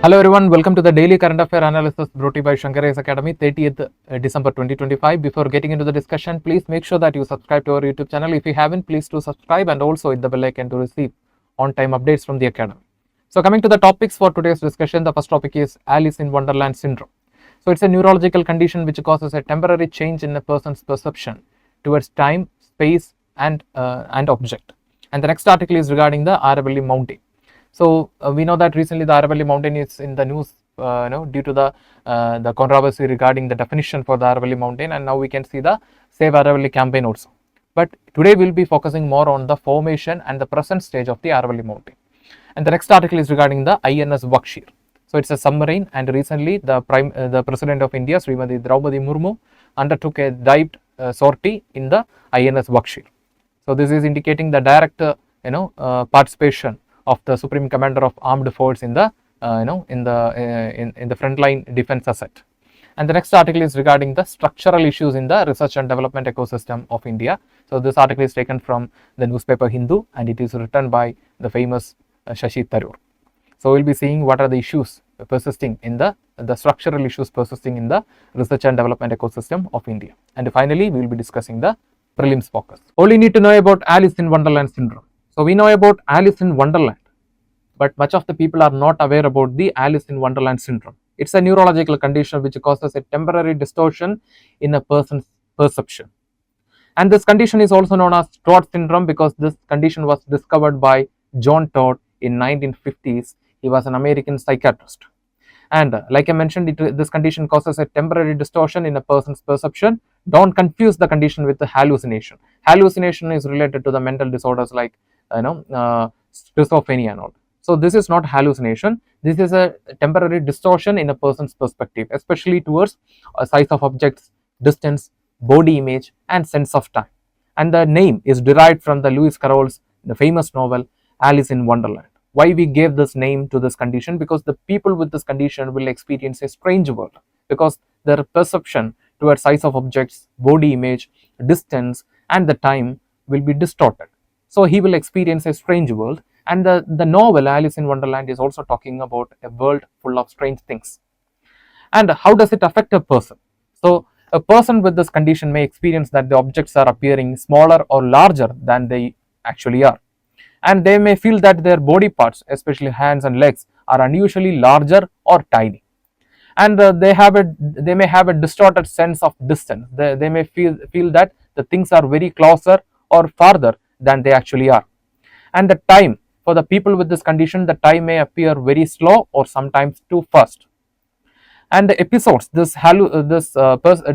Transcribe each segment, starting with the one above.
Hello everyone, welcome to the Daily Current Affairs Analysis brought to you by Shankar IAS Academy, 30th December 2025. Before getting into the discussion, please make sure that you subscribe to our YouTube channel. If you haven't, please do subscribe and also hit the bell icon to receive on-time updates from the Academy. So coming to the topics for today's discussion, the first topic is Alice in Wonderland syndrome. So it's a neurological condition which causes a temporary change in a person's perception towards time, space and object. And the next article is regarding the Aravalli mountain. So we know that recently the Aravalli mountain is in the news due to the controversy regarding the definition for the Aravalli mountain, and now we can see the Save Aravalli campaign also. But today we will be focusing more on the formation and the present stage of the Aravalli mountain. And the next article is regarding the INS Vaghsheer. So it's a submarine, and recently the President of India, Srimati Draupadi Murmu, undertook a dived sortie in the INS Vaghsheer. So this is indicating the direct participation of the Supreme Commander of Armed Force in the in the frontline defense asset. And the next article is regarding the structural issues in the research and development ecosystem of India. So this article is taken from the newspaper Hindu, and it is written by the famous Shashi Tharoor. So we'll be seeing what are the issues persisting in the structural issues persisting in the research and development ecosystem of India. And finally, we will be discussing the prelims focus. All you need to know about Alice in Wonderland syndrome. So we know about Alice in Wonderland, but much of the people are not aware about the Alice in Wonderland syndrome. It's a neurological condition which causes a temporary distortion in a person's perception. And this condition is also known as Todd syndrome because this condition was discovered by John Todd in 1950s. He was an American psychiatrist. And like I mentioned, this condition causes a temporary distortion in a person's perception. Don't confuse the condition with the hallucination. Hallucination is related to the mental disorders like schizophrenia and all. So this is not hallucination. This is a temporary distortion in a person's perspective, especially towards a size of objects, distance, body image, and sense of time. And the name is derived from the Lewis Carroll's the famous novel Alice in Wonderland. Why we gave this name to this condition? Because the people with this condition will experience a strange world, because their perception towards size of objects, body image, distance, and the time will be distorted. So he will experience a strange world, and the novel Alice in Wonderland is also talking about a world full of strange things. And how does it affect a person? So a person with this condition may experience that the objects are appearing smaller or larger than they actually are, and they may feel that their body parts, especially hands and legs, are unusually larger or tiny, and they may have a distorted sense of distance. They may feel that the things are very closer or farther than they actually are. And the time, for the people with this condition, the time may appear very slow or sometimes too fast. And the episodes,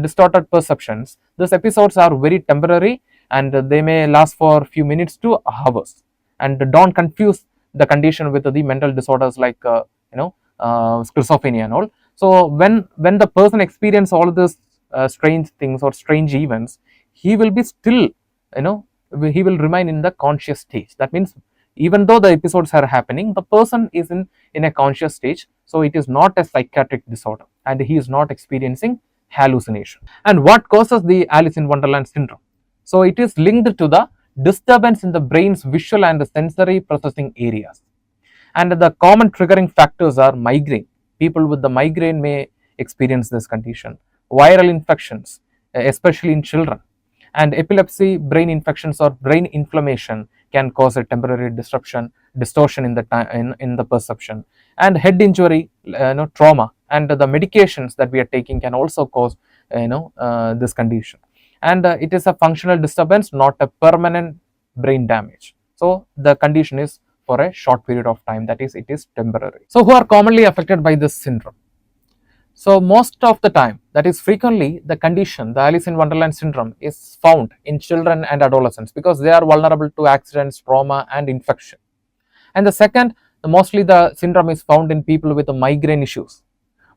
distorted perceptions, these episodes are very temporary, and they may last for a few minutes to hours. And don't confuse the condition with the mental disorders like schizophrenia and all. So when the person experiences all these strange things or strange events, he will be still he will remain in the conscious stage. That means even though the episodes are happening, the person is in a conscious stage. So it is not a psychiatric disorder, and he is not experiencing hallucination. And what causes the Alice in Wonderland syndrome? So it is linked to the disturbance in the brain's visual and sensory processing areas. And the common triggering factors are migraine. People with the migraine may experience this condition. Viral infections, especially in children, and epilepsy, brain infections or brain inflammation can cause a temporary distortion in the perception. And head injury, trauma, and the medications that we are taking can also cause this condition. And it is a functional disturbance, not a permanent brain damage. So the condition is for a short period of time, that is, it is temporary. So who are commonly affected by this syndrome? So most of the time, that is frequently, the condition, the Alice in Wonderland syndrome, is found in children and adolescents because they are vulnerable to accidents, trauma and infection. And the second, mostly the syndrome is found in people with migraine issues.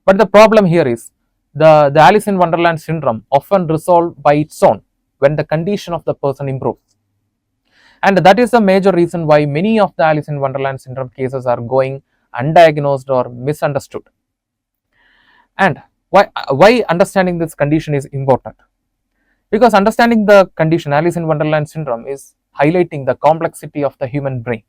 But the problem here is the Alice in Wonderland syndrome often resolved by its own when the condition of the person improves. And that is the major reason why many of the Alice in Wonderland syndrome cases are going undiagnosed or misunderstood. And why understanding this condition is important? Because understanding the condition Alice in Wonderland syndrome is highlighting the complexity of the human brain.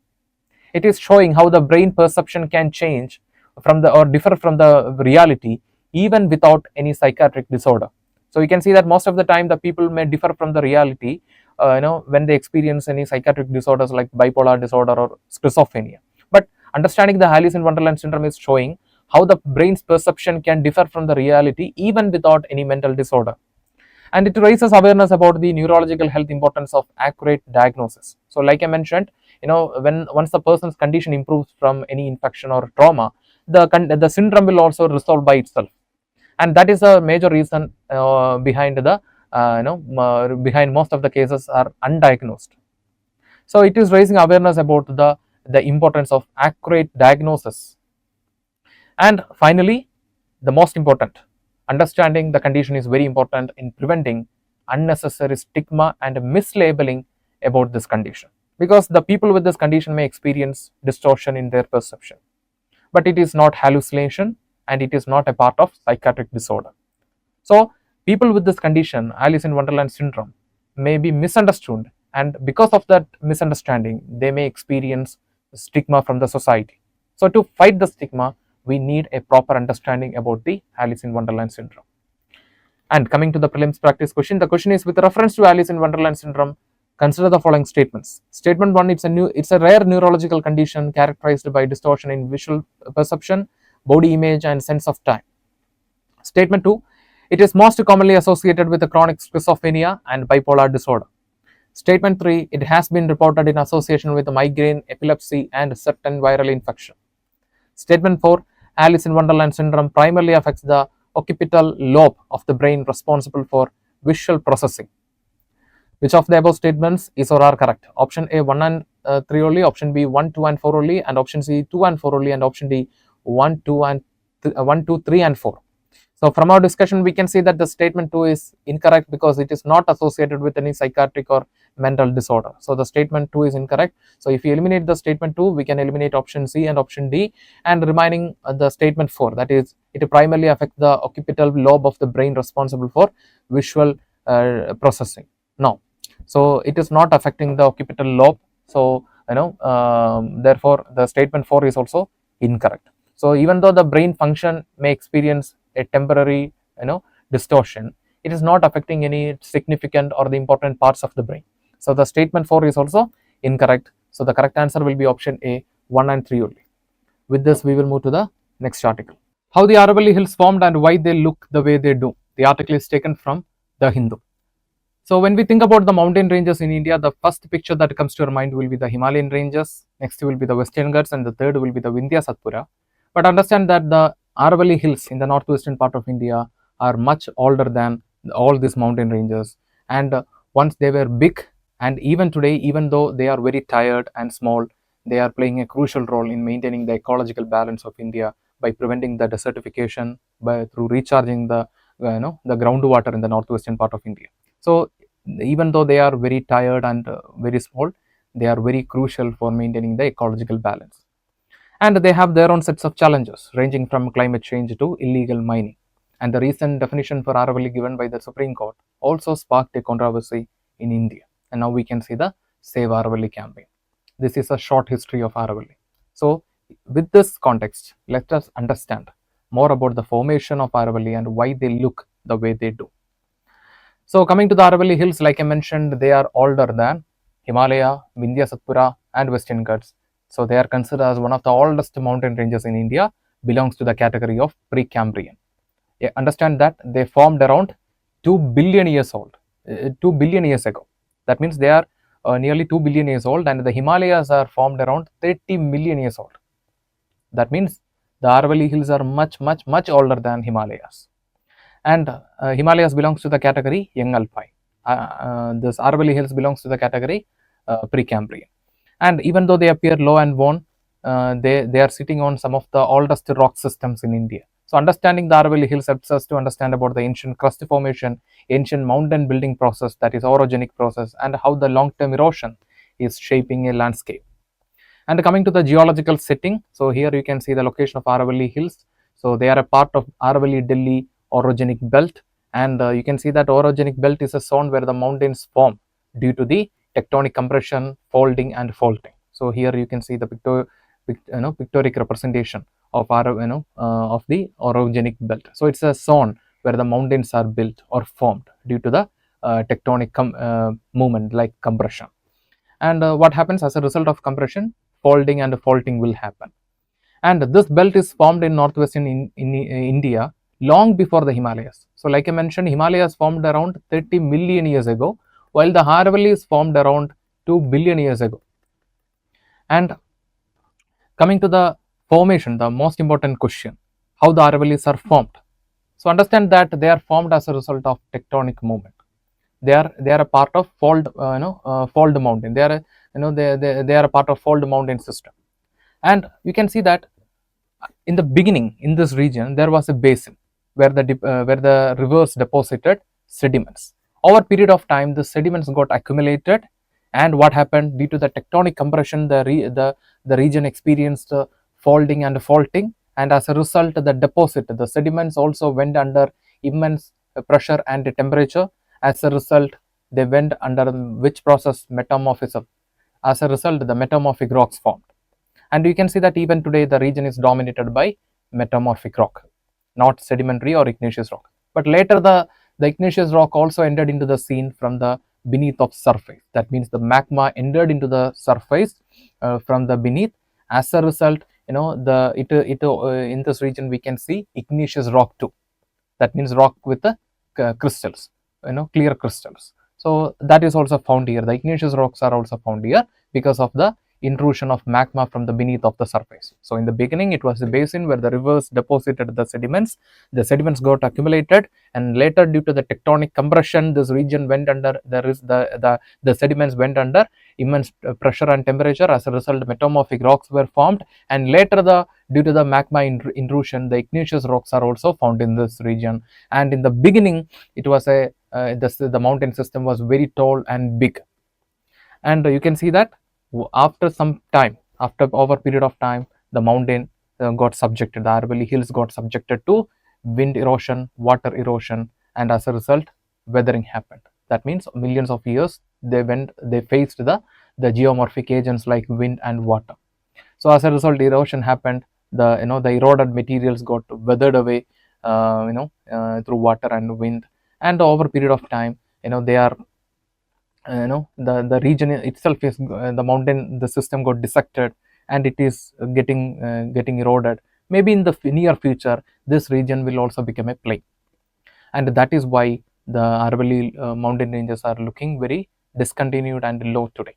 It is showing how the brain perception can change or differ from the reality even without any psychiatric disorder. So you can see that most of the time the people may differ from the reality, when they experience any psychiatric disorders like bipolar disorder or schizophrenia. But understanding the Alice in Wonderland syndrome is showing how the brain's perception can differ from the reality even without any mental disorder. And it raises awareness about the neurological health importance of accurate diagnosis. So like I mentioned, when once the person's condition improves from any infection or trauma, the syndrome will also resolve by itself. And that is a major reason behind behind most of the cases are undiagnosed. So it is raising awareness about the importance of accurate diagnosis. And finally, the most important, understanding the condition is very important in preventing unnecessary stigma and mislabeling about this condition, because the people with this condition may experience distortion in their perception, but it is not hallucination and it is not a part of psychiatric disorder. So people with this condition, Alice in Wonderland syndrome, may be misunderstood, and because of that misunderstanding they may experience stigma from the society. So to fight the stigma, we need a proper understanding about the Alice in Wonderland syndrome. And coming to the prelims practice question, the question is, with reference to Alice in Wonderland syndrome, consider the following statements. Statement 1, it's a rare neurological condition characterized by distortion in visual perception, body image and sense of time. Statement 2, it is most commonly associated with the chronic schizophrenia and bipolar disorder. Statement 3, it has been reported in association with migraine, epilepsy and certain viral infection. Statement 4, Alice in Wonderland syndrome primarily affects the occipital lobe of the brain responsible for visual processing. Which of the above statements is or are correct? Option A 1 and 3 only, option B 1, 2 and 4 only, and option C 2 and 4 only, and option D 1, 2, 3 and 4. So from our discussion we can see that the statement 2 is incorrect because it is not associated with any psychiatric or mental disorder. So the statement 2 is incorrect. So if you eliminate the statement 2, we can eliminate option C and option D, and remaining the statement 4, that is, it primarily affects the occipital lobe of the brain responsible for visual processing. No, so it is not affecting the occipital lobe. So therefore the statement 4 is also incorrect. So even though the brain function may experience a temporary distortion, it is not affecting any significant or the important parts of the brain. So the statement 4 is also incorrect. So the correct answer will be option A 1 and 3 only. With this we will move to the next article. How the Aravalli Hills formed and why they look the way they do. The article is taken from The Hindu. So when we think about the mountain ranges in India, the first picture that comes to our mind will be the Himalayan ranges, next will be the Western Ghats, and the third will be the Vindhya Satpura. But understand that the Aravalli Hills in the northwestern part of India are much older than all these mountain ranges, and once they were big, and even today, even though they are very tired and small, they are playing a crucial role in maintaining the ecological balance of India by preventing the desertification, through recharging the the groundwater in the northwestern part of India. So even though they are very tired and very small, they are very crucial for maintaining the ecological balance. And they have their own sets of challenges, ranging from climate change to illegal mining. And the recent definition for Aravalli given by the Supreme Court also sparked a controversy in India. And now we can see the Save Aravalli campaign. This is a short history of Aravalli. So with this context, let us understand more about the formation of Aravalli and why they look the way they do. So coming to the Aravalli Hills, like I mentioned, they are older than Himalaya, Vindhya Satpura and Western Ghats. So they are considered as one of the oldest mountain ranges in India, belongs to the category of Precambrian. Understand that they formed around 2 billion years old, 2 billion years ago. That means they are nearly 2 billion years old, and the Himalayas are formed around 30 million years old. That means the Aravalli Hills are much older than Himalayas. And Himalayas belongs to the category Young Alpine. This Aravalli Hills belongs to the category Precambrian. And even though they appear low and worn, they are sitting on some of the oldest rock systems in India. So understanding the Aravalli Hills helps us to understand about the ancient crust formation, ancient mountain building process, that is orogenic process, and how the long-term erosion is shaping a landscape. And coming to the geological setting, so here you can see the location of Aravalli Hills. So they are a part of Aravalli Delhi orogenic belt, and you can see that orogenic belt is a zone where the mountains form due to the tectonic compression, folding and faulting. So here you can see the picture pictorial representation of our of the orogenic belt. So it's a zone where the mountains are built or formed due to the tectonic movement like compression. And what happens as a result of compression? Folding and faulting will happen. And this belt is formed in northwestern in India long before the Himalayas. So like I mentioned, Himalayas formed around 30 million years ago, while the Aravalli is formed around 2 billion years ago. And coming to the formation, the most important question, how the Aravallis are formed. So understand that they are formed as a result of tectonic movement. They are a part of fold mountain. They are they are a part of fold mountain system. And you can see that in the beginning in this region there was a basin where the rivers deposited sediments. Over period of time, the sediments got accumulated, and what happened, due to the tectonic compression, the region experienced folding and faulting, and as a result the sediments also went under immense pressure and temperature. As a result, they went under which process? Metamorphism. As a result, the metamorphic rocks formed. And you can see that even today the region is dominated by metamorphic rock, not sedimentary or igneous rock. But later the igneous rock also entered into the scene from the beneath of surface. That means the magma entered into the surface from the beneath. As a result, in this region we can see igneous rock too. That means rock with the crystals, clear crystals. So that is also found here. The igneous rocks are also found here because of the intrusion of magma from the beneath of the surface. So in the beginning it was a basin where the rivers deposited the sediments got accumulated, and later due to the tectonic compression this region went under the sediments went under immense pressure and temperature. As a result, metamorphic rocks were formed, and later due to the magma intrusion, the igneous rocks are also found in this region. And in the beginning it was the mountain system was very tall and big, and you can see that after some time, after over period of time, the mountain got subjected, the Aravalli hills got subjected to wind erosion, water erosion, and as a result weathering happened. That means millions of years they faced the geomorphic agents like wind and water. So as a result, erosion happened. The eroded materials got weathered away through water and wind, and over period of time they are the region itself is the system got dissected, and it is getting eroded. Maybe in the near future this region will also become a plain, and that is why the Aravalli mountain ranges are looking very discontinued and low today.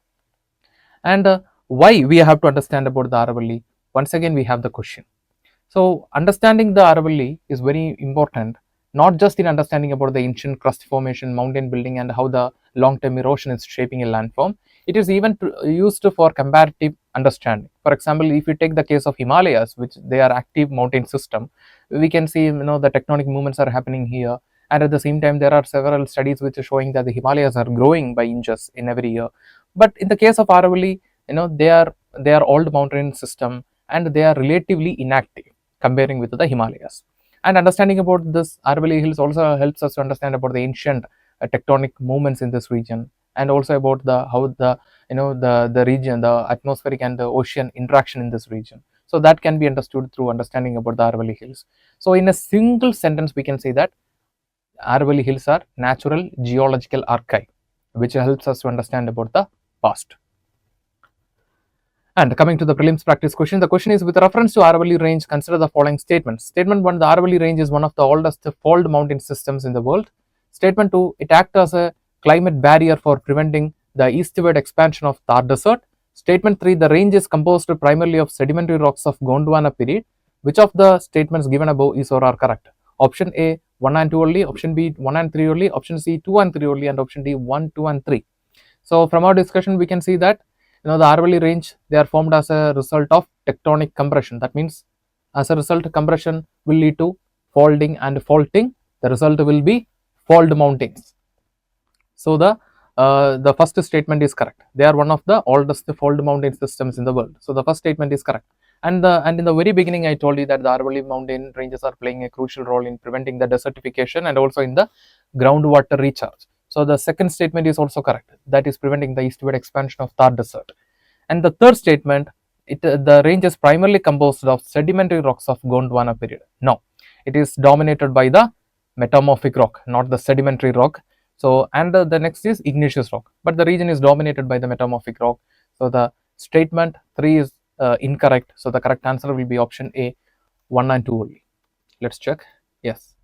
And why we have to understand about the Aravalli? Once again we have the question. So understanding the Aravalli is very important, not just in understanding about the ancient crust formation, mountain building, and how the long-term erosion is shaping a landform. It is even used for comparative understanding. For example, if you take the case of Himalayas, which they are active mountain system, we can see the tectonic movements are happening here, and at the same time there are several studies which are showing that the Himalayas are growing by inches in every year. But in the case of Aravalli, they are old mountain system, and they are relatively inactive comparing with the Himalayas. And understanding about this Aravalli hills also helps us to understand about the ancient tectonic movements in this region, and also about how the region, the atmospheric and the ocean interaction in this region. So that can be understood through understanding about the Aravalli hills. So in a single sentence we can say that Aravalli hills are natural geological archive, which helps us to understand about the past. And coming to the prelims practice question, the question is, with reference to Aravalli range, consider the following statements. Statement 1, the Aravalli range is one of the oldest fold mountain systems in the world. Statement 2, it acts as a climate barrier for preventing the eastward expansion of Thar Desert. Statement 3, the range is composed primarily of sedimentary rocks of Gondwana period. Which of the statements given above is or are correct? Option A, 1 and 2 only, option B, 1 and 3 only, option C, 2 and 3 only, and option D, 1, 2 and 3. So from our discussion we can see that the Aravalli range, they are formed as a result of tectonic compression. That means as a result, compression will lead to folding and faulting. The result will be fold mountains. So the first statement is correct. They are one of the oldest fold mountain systems in the world. So the first statement is correct. And in the very beginning I told you that the Aravalli mountain ranges are playing a crucial role in preventing the desertification and also in the groundwater recharge. So the second statement is also correct, that is preventing the eastward expansion of Thar Desert. And the third statement, the range is primarily composed of sedimentary rocks of Gondwana period. No, it is dominated by the metamorphic rock, not the sedimentary rock. So, and the next is igneous rock, but the region is dominated by the metamorphic rock. So, the statement 3 is incorrect. So, the correct answer will be option A, 1 and 2 only. Let's check. Yes.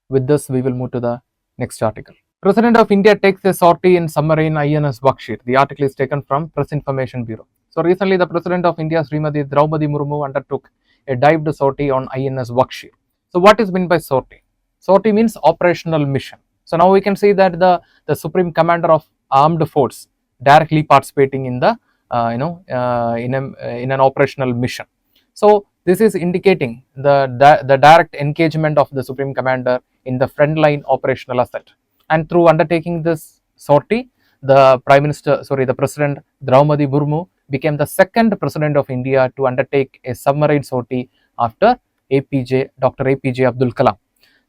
With this, we will move to the next article. President of India takes a sortie in submarine INS Vaghsheer. The article is taken from Press Information Bureau. So recently, the President of India, Srimati Draupadi Murmu, undertook a dived sortie on INS Vaghsheer. So what is meant by sortie? Sortie means operational mission. So now we can see that the Supreme Commander of Armed Force directly participating in the in an operational mission. So this is indicating the direct engagement of the Supreme Commander in the frontline operational asset. And through undertaking this sortie, the President Draupadi Murmu became the second President of India to undertake a submarine sortie after Dr. APJ Abdul Kalam.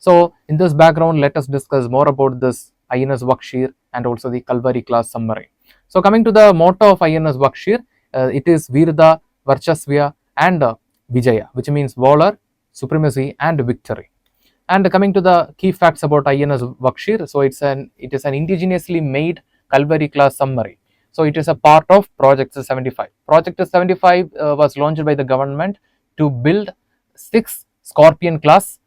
So, in this background, let us discuss more about this INS Vaghsheer and also the Kalvari class submarine. So, coming to the motto of INS Vaghsheer, it is Virda, Varchasvya and Vijaya, which means valor, supremacy and victory. And coming to the key facts about INS Vaghsheer, so it is an indigenously made Kalvari class submarine. So it is a part of Project 75. Project 75 was launched by the government to build 6 Scorpion class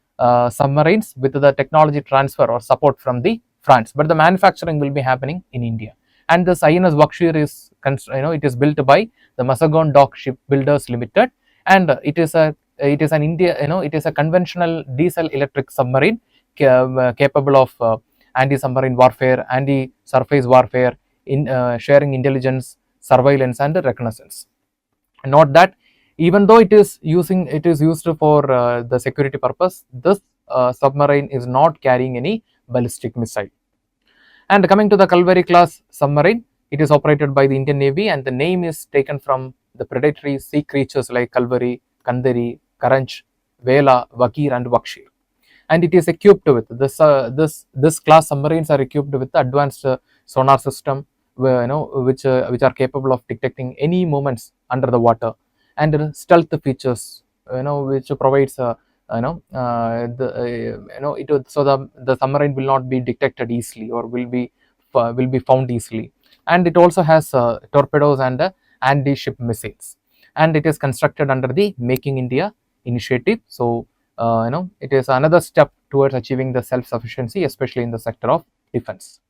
submarines with the technology transfer or support from the France, but the manufacturing will be happening in India. And this INS Vaghsheer is it is built by the Mazagon Dock Shipbuilders Limited, and it is a conventional diesel electric submarine capable of anti-submarine warfare, anti-surface warfare, in sharing intelligence, surveillance and reconnaissance. Note that even though it is used for the security purpose, this submarine is not carrying any ballistic missile. And coming to the Kalvari class submarine, it is operated by the Indian Navy, and the name is taken from the predatory sea creatures like Kalvari, Kandari, Karanch, Vela, Vaghsheer and Vaghsheer. And it is equipped with this class submarines are equipped with advanced sonar system, which are capable of detecting any movements under the water, and stealth features, which provides so the submarine will not be detected easily or will be found easily. And it also has torpedoes and anti-ship missiles, and it is constructed under the Making India initiative. So it is another step towards achieving the self-sufficiency, especially in the sector of defense.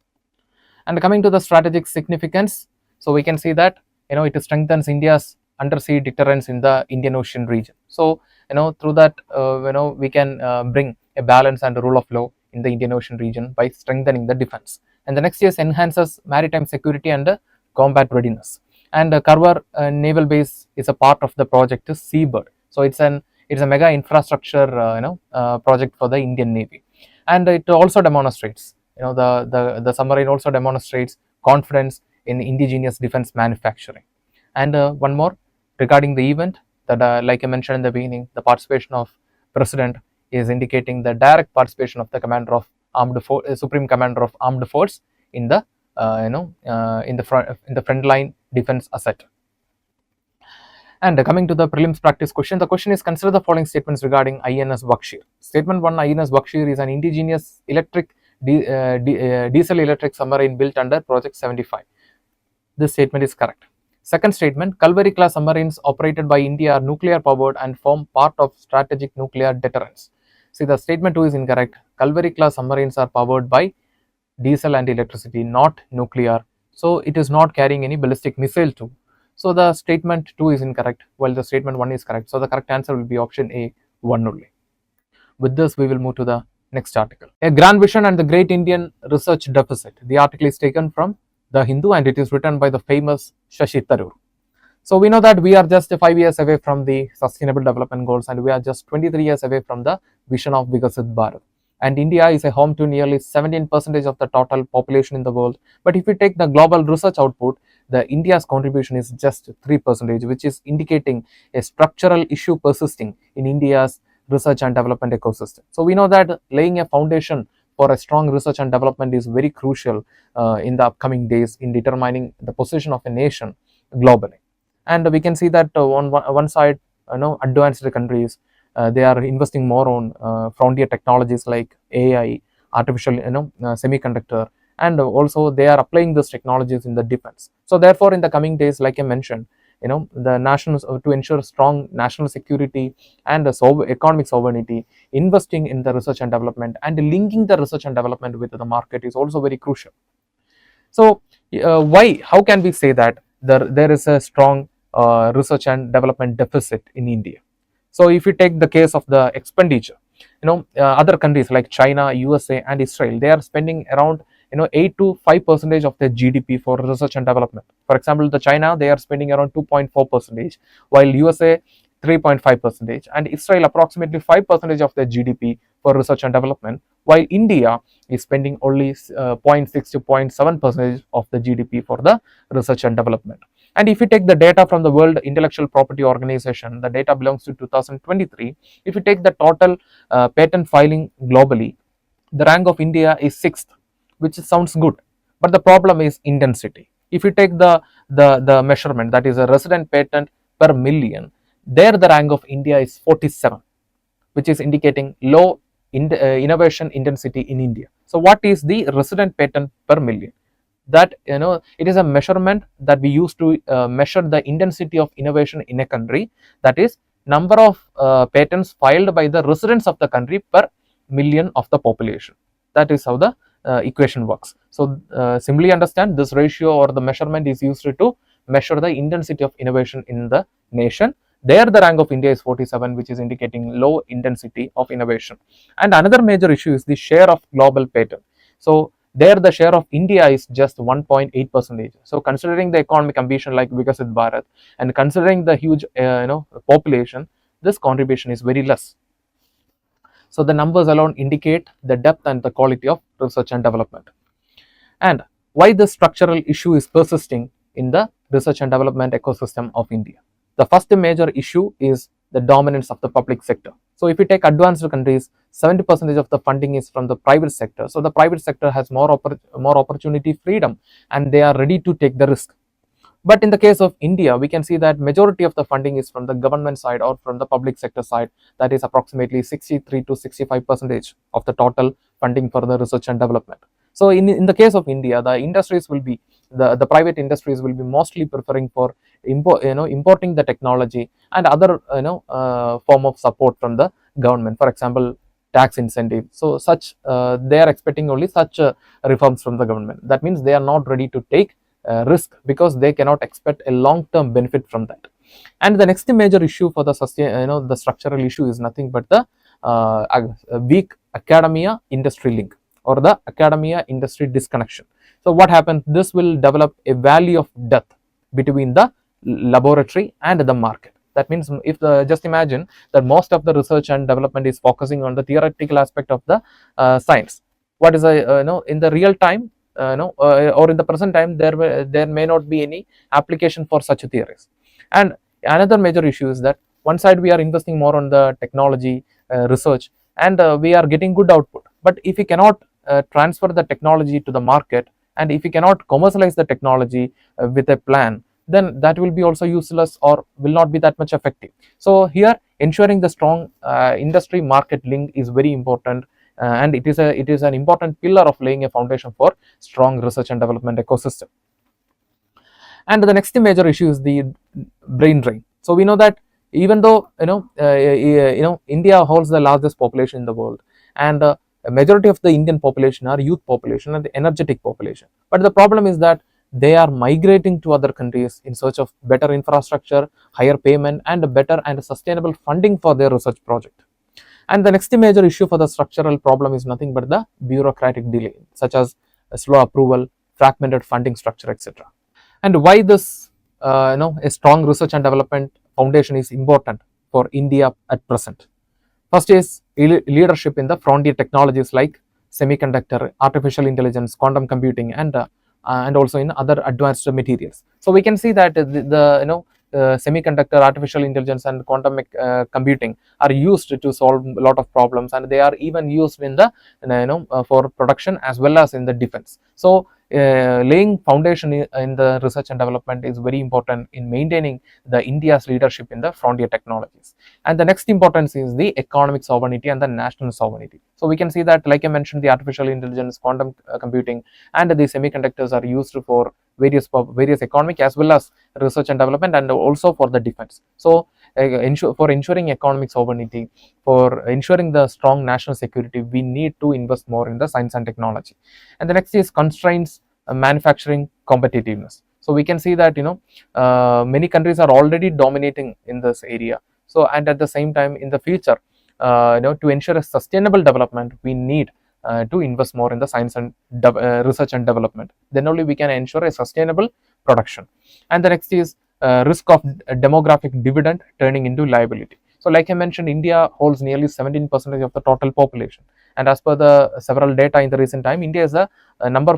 And coming to the strategic significance, so we can see that it strengthens India's undersea deterrence in the Indian Ocean region. So through that we can bring a balance and a rule of law in the Indian Ocean region by strengthening the defense. And the next is enhances maritime security and combat readiness. And Karwar Naval Base is a part of the project Seabird. So it's a mega infrastructure project for the Indian Navy. And it also demonstrates, the submarine also demonstrates confidence in indigenous defense manufacturing. And one more regarding the event, that like I mentioned in the beginning, the participation of President is indicating the direct participation of the Commander of Armed Force, Supreme Commander of Armed Force in the in the frontline defense asset. And coming to the prelims practice question, the question is, consider the following statements regarding INS Vaghsheer. Statement 1, INS Vaghsheer is an indigenous diesel electric submarine built under Project 75. This statement is correct. Second statement, Kalvari class submarines operated by India are nuclear powered and form part of strategic nuclear deterrence. See, the statement 2 is incorrect. Kalvari class submarines are powered by diesel and electricity, not nuclear. So it is not carrying any ballistic missile too. So the statement 2 is incorrect, while the statement 1 is correct. So the correct answer will be option A, 1 only. With this, we will move to the next article. A Grand Vision and the Great Indian Research Deficit. The article is taken from The Hindu and it is written by the famous Shashi Tharoor. So we know that we are just 5 years away from the Sustainable Development Goals, and we are just 23 years away from the vision of Viksit Bharat. And India is a home to nearly 17% of the total population in the world. But if we take the global research output, the India's contribution is just 3%, which is indicating a structural issue persisting in India's research and development ecosystem. So we know that laying a foundation for a strong research and development is very crucial in the upcoming days in determining the position of a nation globally. And we can see that on one side, advanced countries, they are investing more on frontier technologies like AI, artificial, semiconductor, and also they are applying these technologies in the defense. So therefore, in the coming days, like I mentioned, the nationals, to ensure strong national security and economic sovereignty, investing in the research and development and linking the research and development with the market is also very crucial. So how can we say that there is a strong research and development deficit in India? So if you take the case of the expenditure, other countries like China, USA, and Israel, they are spending around 8 to 5% of their GDP for research and development. For example, the China, they are spending around 2.4%, while USA 3.5%, and Israel approximately 5% of their GDP for research and development, while India is spending only 0.6 to 0.7% of the GDP for the research and development. And if you take the data from the World Intellectual Property Organization, the data belongs to 2023. If you take the total patent filing globally, the rank of India is 6th, which sounds good. But the problem is intensity. If you take the measurement, that is a resident patent per million, there the rank of India is 47, which is indicating low innovation intensity in India. So what is the resident patent per million? That it is a measurement that we use to measure the intensity of innovation in a country, that is number of patents filed by the residents of the country per million of the population. That is how the equation works. So simply understand, this ratio or the measurement is used to measure the intensity of innovation in the nation. There the rank of India is 47, which is indicating low intensity of innovation. And another major issue is the share of global patent. So there the share of India is just 1.8%. So considering the economic ambition like Viksit Bharat, and considering the huge population, this contribution is very less. So the numbers alone indicate the depth and the quality of research and development. And why the structural issue is persisting in the research and development ecosystem of India? The first major issue is the dominance of the public sector. So if you take advanced countries, 70% of the funding is from the private sector. So the private sector has more opportunity freedom, and they are ready to take the risk. But in the case of India, we can see that majority of the funding is from the government side or from the public sector side. That is approximately 63 to 65% of the total funding for the research and development. So in the case of India, the industries will be, the private industries will be mostly preferring for importing the technology and other form of support from the government. For example, tax incentive. So such they are expecting only such reforms from the government. That means they are not ready to take risk, because they cannot expect a long-term benefit from that. And the next major issue for the the structural issue is nothing but the weak academia industry link, or the academia industry disconnection. So what happens? This will develop a valley of death between the laboratory and the market. That means if just imagine that most of the research and development is focusing on the theoretical aspect of the science. What is in the real time, or in the present time, there may not be any application for such theories. And another major issue is that one side we are investing more on the technology research, and we are getting good output. But if we cannot transfer the technology to the market, and if we cannot commercialize the technology with a plan, then that will be also useless or will not be that much effective. So here ensuring the strong industry market link is very important, and it is an important pillar of laying a foundation for strong research and development ecosystem. And the next major issue is the brain drain. So we know that even though India holds the largest population in the world, and a majority of the Indian population are youth population and the energetic population, but the problem is that they are migrating to other countries in search of better infrastructure, higher payment, and better and sustainable funding for their research project. And the next major issue for the structural problem is nothing but the bureaucratic delay, such as slow approval, fragmented funding structure, etc. And why this a strong research and development foundation is important for India at present? First is leadership in the frontier technologies like semiconductor, artificial intelligence, quantum computing, and also in other advanced materials. So we can see that the semiconductor, artificial intelligence, and quantum computing are used to solve a lot of problems, and they are even used in the for production as well as in the defense. So laying foundation in the research and development is very important in maintaining the India's leadership in the frontier technologies. And the next importance is the economic sovereignty and the national sovereignty. So we can see that, like I mentioned, the artificial intelligence, quantum computing, and the semiconductors are used for various economic as well as research and development, and also for the defense. So for ensuring economic sovereignty, for ensuring the strong national security, we need to invest more in the science and technology. And the next is constraints manufacturing competitiveness. So we can see that many countries are already dominating in this area. So, and at the same time, in the future, to ensure a sustainable development, we need to invest more in the science and research and development. Then only we can ensure a sustainable production. And the next is risk of demographic dividend turning into liability. So, like I mentioned, India holds nearly 17% of the total population, and as per the several data in the recent time, India is the number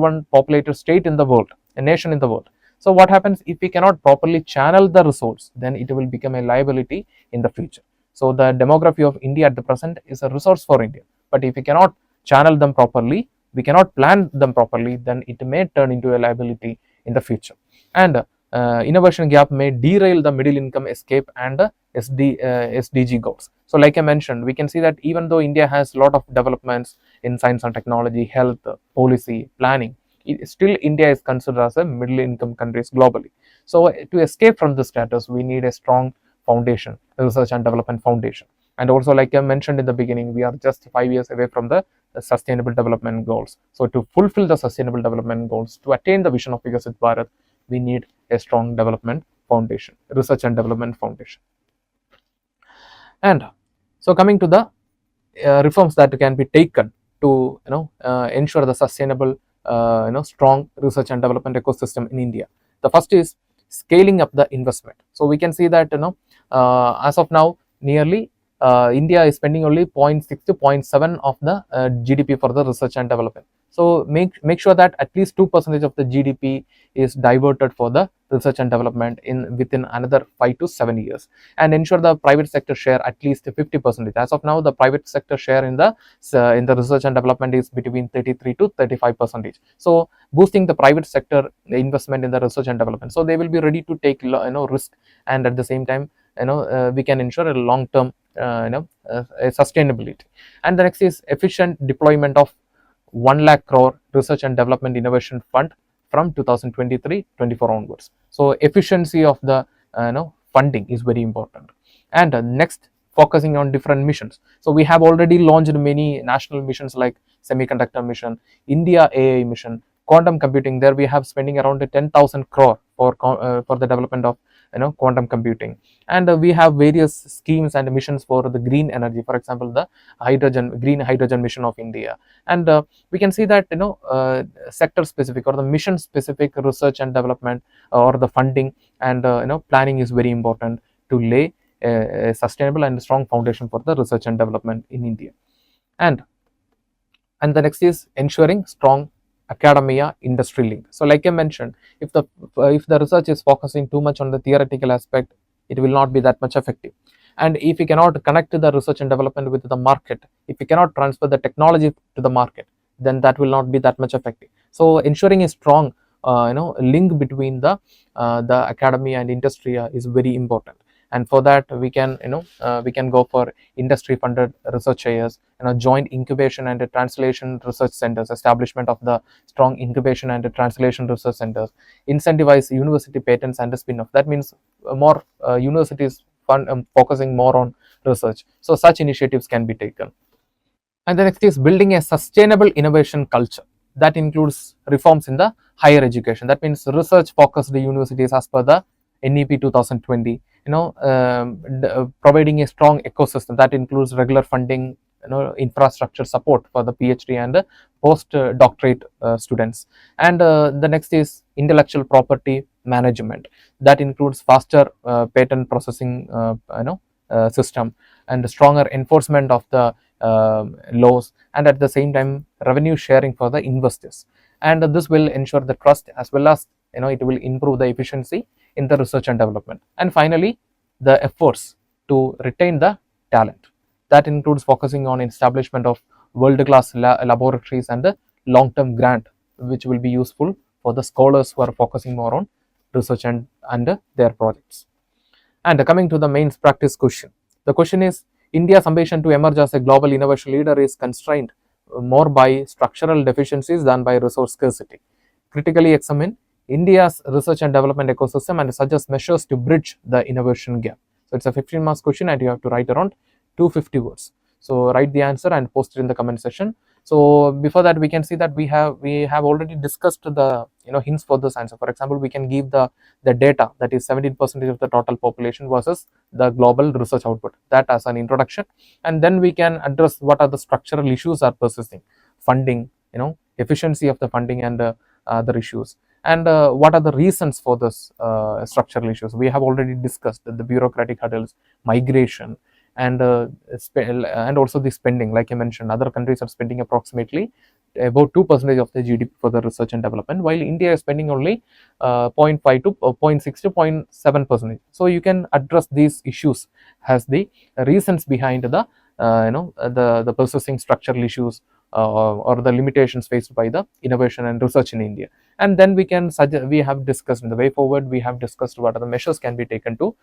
one populated state in the world, a nation in the world. So, what happens if we cannot properly channel the resource? Then it will become a liability in the future. So, the demography of India at the present is a resource for India, but if we cannot channel them properly, we cannot plan them properly, then it may turn into a liability in the future. And innovation gap may derail the middle income escape and SDG goals. So, like I mentioned, we can see that even though India has a lot of developments in science and technology, health, policy, planning, still India is considered as a middle income countries globally. So, to escape from this status, we need a strong foundation, research and development foundation. And also, like I mentioned in the beginning, we are just 5 years away from the sustainable development goals. So, to fulfill the sustainable development goals, to attain the vision of Vikasit Bharat, we need a strong development foundation, research and development foundation. And so, coming to the reforms that can be taken to ensure the sustainable strong research and development ecosystem in India. The first is scaling up the investment. So we can see that as of now, nearly India is spending only 0.6 to 0.7 of the GDP for the research and development. So make sure that at least 2% of the GDP is diverted for the research and development within another 5 to 7 years, and ensure the private sector share at least 50%. As of now, the private sector share in the research and development is between 33 to 35%. So boosting the private sector investment in the research and development, so they will be ready to take risk, and at the same time we can ensure a long term sustainability. And the next is efficient deployment of 1 lakh crore research and development innovation fund from 2023-24 onwards. So efficiency of the funding is very important. And next, focusing on different missions. So we have already launched many national missions like semiconductor mission, India AI mission, quantum computing. There we have spending around 10,000 crore for the development of quantum computing. And we have various schemes and missions for the green energy, for example the green hydrogen mission of India. And we can see that sector specific or the mission specific research and development or the funding and planning is very important to lay a sustainable and strong foundation for the research and development in India. And the next is ensuring strong academia industry link. So like I mentioned, if the research is focusing too much on the theoretical aspect, it will not be that much effective. And if we cannot connect the research and development with the market, if we cannot transfer the technology to the market, then that will not be that much effective. So ensuring a strong link between the academia and industry is very important. And for that we can go for industry funded research areas, joint incubation and translation research centers, establishment of the strong incubation and translation research centers, incentivize university patents and spin-off. That means more universities focusing more on research. So such initiatives can be taken. And the next is building a sustainable innovation culture. That includes reforms in the higher education. That means research focused universities as per the NEP 2020, providing a strong ecosystem that includes regular funding, infrastructure support for the PhD and post-doctorate students. And the next is intellectual property management. That includes faster patent processing system and stronger enforcement of the laws, and at the same time revenue sharing for the investors. And this will ensure the trust as well as it will improve the efficiency in the research and development. And finally, the efforts to retain the talent. That includes focusing on establishment of world-class laboratories and long-term grant which will be useful for the scholars who are focusing more on research and their projects. And coming to the mains practice question, the question is, India's ambition to emerge as a global innovation leader is constrained more by structural deficiencies than by resource scarcity. Critically examine India's research and development ecosystem and suggest measures to bridge the innovation gap. So it's a 15 marks question and you have to write around 250 words. So write the answer and post it in the comment section. So before that, we can see that we have already discussed the hints for this answer. For example, we can give the data, that is 17% of the total population versus the global research output, that as an introduction, and then we can address what are the structural issues are persisting, funding, efficiency of the funding and other issues, and what are the reasons for this structural issues. We have already discussed the bureaucratic hurdles, migration, and also the spending. Like I mentioned, other countries are spending approximately about 2% of the GDP for the research and development, while India is spending only 0.5 to 0.6 to 0.7%. So you can address these issues as the reasons behind the the persisting structural issues or the limitations faced by the innovation and research in India. And then we can suggest, we have discussed in the way forward, we have discussed what are the measures can be taken to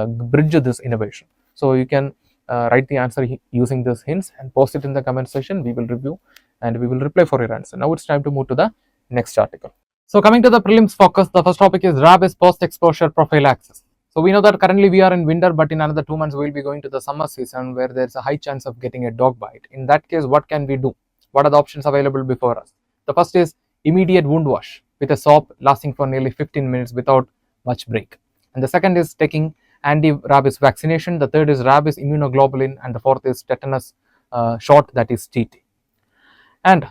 bridge this innovation. So you can write the answer using these hints and post it in the comment section. We will review and we will reply for your answer. Now it's time to move to the next article. So coming to the prelims focus, the first topic is rabies post-exposure prophylaxis. So we know that currently we are in winter, but in another 2 months we will be going to the summer season where there is a high chance of getting a dog bite. In that case, what can we do? What are the options available before us? The first is immediate wound wash with a soap lasting for nearly 15 minutes without much break. And the second is taking anti-rabies vaccination. The third is rabies immunoglobulin, and the fourth is tetanus shot, that is TT. And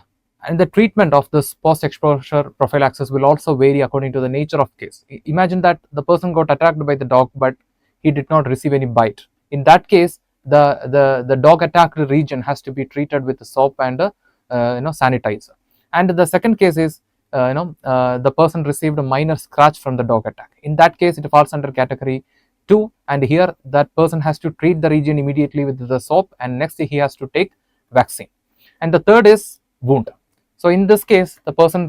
the treatment of this post-exposure prophylaxis will also vary according to the nature of case. Imagine that the person got attacked by the dog, but he did not receive any bite. In that case, the dog attacked region has to be treated with soap and sanitizer. And the second case is the person received a minor scratch from the dog attack. In that case, it falls under category 2, and here that person has to treat the region immediately with the soap, and next he has to take vaccine. And the third is wound. So in this case, if the person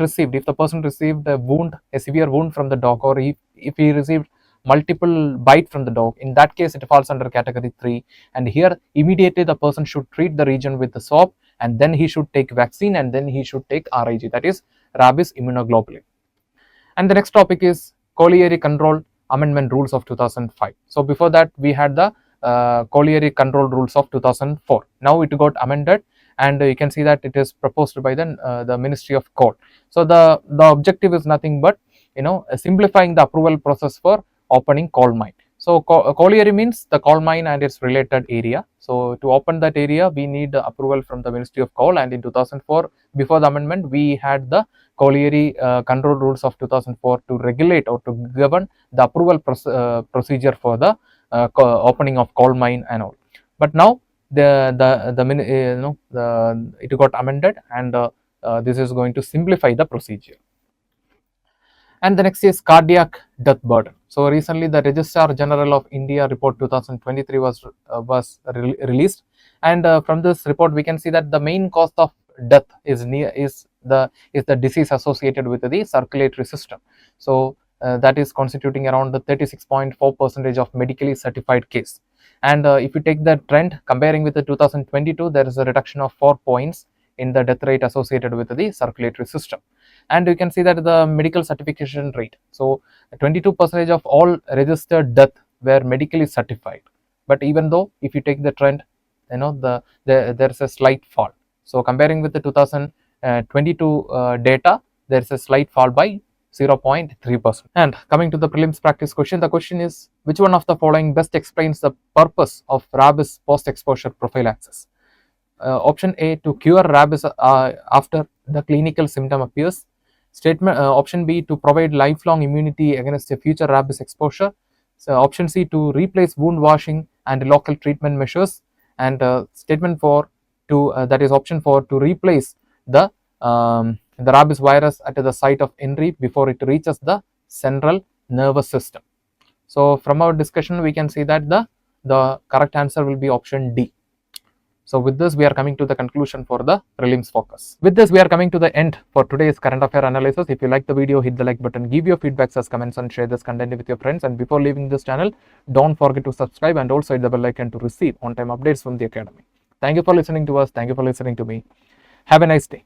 received a wound, a severe wound from the dog, or if he received multiple bite from the dog, in that case it falls under category 3, and here immediately the person should treat the region with the soap, and then he should take vaccine, and then he should take RIG, that is rabies immunoglobulin. And the next topic is colliery control amendment rules of 2005. So before that we had the colliery control rules of 2004. Now it got amended, and you can see that it is proposed by the Ministry of Coal. So the objective is nothing but simplifying the approval process for opening coal mine. So colliery means the coal mine and its related area. So to open that area, we need the approval from the Ministry of Coal, and in 2004, before the amendment, we had the colliery control rules of 2004 to regulate or to govern the approval procedure for the opening of coal mine and all. But now it got amended, and this is going to simplify the procedure. And the next is cardiac death burden. So recently the Registrar General of India report 2023 was released, and from this report we can see that the main cause of death is the disease associated with the circulatory system. So that is constituting around the 36.4% of medically certified case. And if you take the trend comparing with the 2022, there is a reduction of 4 points in the death rate associated with the circulatory system. And you can see that the medical certification rate, so 22% of all registered death were medically certified. But even though if you take the trend, there is a slight fall. So comparing with the 2022 data, there is a slight fall by 0.3%. And coming to the prelims practice question, the question is, which one of the following best explains the purpose of rabies post-exposure prophylaxis? Option A, to cure rabies after the clinical symptom appears. Option B, to provide lifelong immunity against a future rabies exposure. So option C, to replace wound washing and local treatment measures. And statement 4, that is option 4, to replace the rabies virus at the site of injury before it reaches the central nervous system. So from our discussion we can see that the correct answer will be option D. So with this, we are coming to the conclusion for the prelims focus. With this, we are coming to the end for today's current affair analysis. If you like the video, hit the like button, give your feedbacks as comments, and share this content with your friends. And before leaving this channel, don't forget to subscribe and also hit the bell icon to receive on-time updates from the academy. Thank you for listening to us. Thank you for listening to me. Have a nice day.